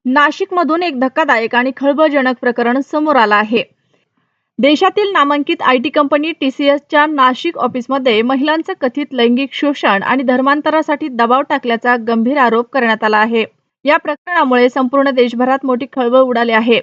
नाशिकमधून एक धक्कादायक आणि खळबळजनक प्रकरण समोर आलं आहे. देशातील नामांकित आयटी कंपनी टीसीएसच्या नाशिक ऑफिसमध्ये महिलांचं कथित लैंगिक शोषण आणि धर्मांतरासाठी दबाव टाकल्याचा गंभीर आरोप करण्यात आला आहे. या प्रकरणामुळे संपूर्ण देशभरात मोठी खळबळ उडाली आहे.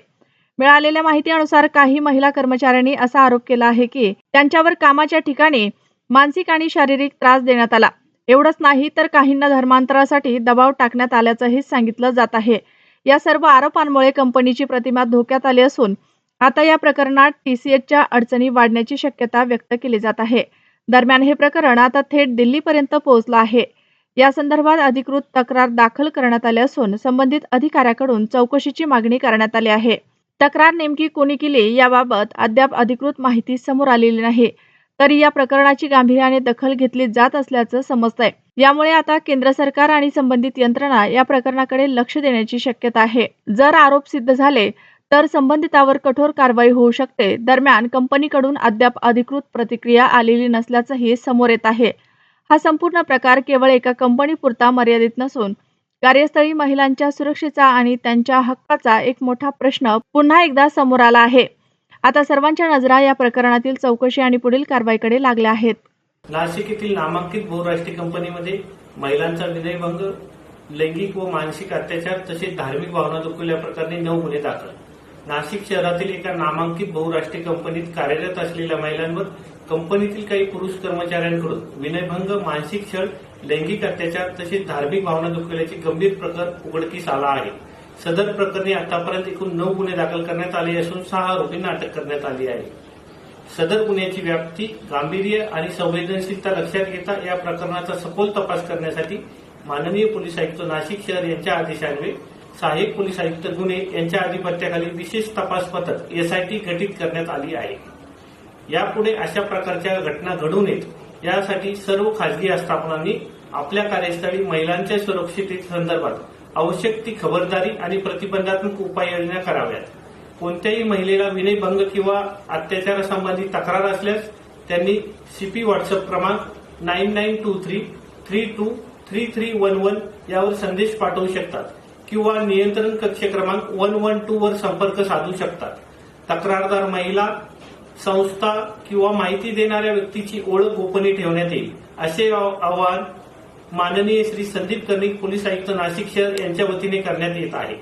मिळालेल्या माहितीनुसार काही महिला कर्मचाऱ्यांनी असा आरोप केला आहे की त्यांच्यावर कामाच्या ठिकाणी मानसिक आणि शारीरिक त्रास देण्यात आला. एवढंच नाही तर काहींना धर्मांतरासाठी दबाव टाकण्यात आल्याचंही सांगितलं जात आहे. या सर्व आरोपांमुळे कंपनीची प्रतिमा धोक्यात आली असून आता या प्रकरणात टीसीएसच्या अडचणी वाढण्याची शक्यता व्यक्त केली जात आहे. दरम्यान हे प्रकरण आता थेट दिल्लीपर्यंत पोहोचलं आहे. या संदर्भात अधिकृत तक्रार दाखल करण्यात आली असून संबंधित अधिकाऱ्याकडून चौकशीची मागणी करण्यात आली आहे. तक्रार नेमकी कोणी केली याबाबत अद्याप अधिकृत माहिती समोर आलेली नाही. तरी या प्रकरणाची गांभीर्याने दखल घेतली जात असल्याचं समजतंय. यामुळे आता केंद्र सरकार आणि संबंधित यंत्रणा या प्रकरणाकडे लक्ष देण्याची शक्यता आहे. जर आरोप सिद्ध झाले तर संबंधितावर कठोर कारवाई होऊ शकते. दरम्यान कंपनीकडून अद्याप अधिकृत प्रतिक्रिया आलेली नसल्याचंही समोर येत आहे. हा संपूर्ण प्रकार केवळ एका कंपनीपुरता मर्यादित नसून कार्यस्थळी महिलांच्या सुरक्षेचा आणि त्यांच्या हक्काचा एक मोठा प्रश्न पुन्हा एकदा समोर आला आहे. आता सर्वांच्या नजरा या प्रकरणातील चौकशी आणि पुढील कारवाईकडे लागल्या आहेत. नाशिक येथील नामांकित बहुराष्ट्रीय कंपनीमध्ये महिलांचा विनयभंग, लैंगिक व मानसिक अत्याचार तसेच धार्मिक भावना दुखवल्याप्रकरणी 9 गुन्हे दाखल. नाशिक शहरातील एका नामांकित बहुराष्ट्रीय कंपनीत कार्यरत असलेल्या महिलांवर कंपनीतील काही पुरुष कर्मचाऱ्यांकडून विनयभंग, मानसिक छळ, लैंगिक अत्याचार तसेच धार्मिक भावना दुखवल्याचे गंभीर प्रकार उघडकीस आला आहे. सदर प्रकरणी आतापर्यंत एकूण 9 गुन्हे दाखल करण्यात आले असून 6 आरोपींना अटक करण्यात आली आहे. सदर गुन्ह्याची व्याप्ती, गांभीर्य आणि संवेदनशीलता लक्षात घेता या प्रकरणाचा सखोल तपास करण्यासाठी माननीय पोलीस आयुक्त नाशिक शहर यांच्या आदेशान्वये सहाय्यक पोलीस आयुक्त गुन्हे यांच्या अधिपत्याखाली विशेष तपास पथक एसआयटी गठीत करण्यात आली आहे. यापुढे अशा प्रकारच्या घटना घडू नयेत यासाठी सर्व खासगी आस्थापनांनी आपल्या कार्यस्थळी महिलांच्या सुरक्षिततेसंदर्भात आवश्यक ती खबरदारी आणि प्रतिबंधात्मक उपाययोजना कराव्यात. कोणत्याही महिलेला विनयभंग किंवा अत्याचारासंबंधी तक्रार असल्यास त्यांनी सीपी व्हॉट्सअप क्रमांक 9923323311 यावर संदेश पाठवू शकतात किंवा नियंत्रण कक्ष क्रमांक 112 वर संपर्क साधू शकतात. तक्रारदार महिला, संस्था किंवा माहिती देणाऱ्या व्यक्तीची ओळख गोपनीय ठेवण्यात येईल असे आवाहन माननीय श्री संदीप कर्णिक पोलीस आयुक्त नाशिक शहर यांच्या वतीने करण्यात येत आहे.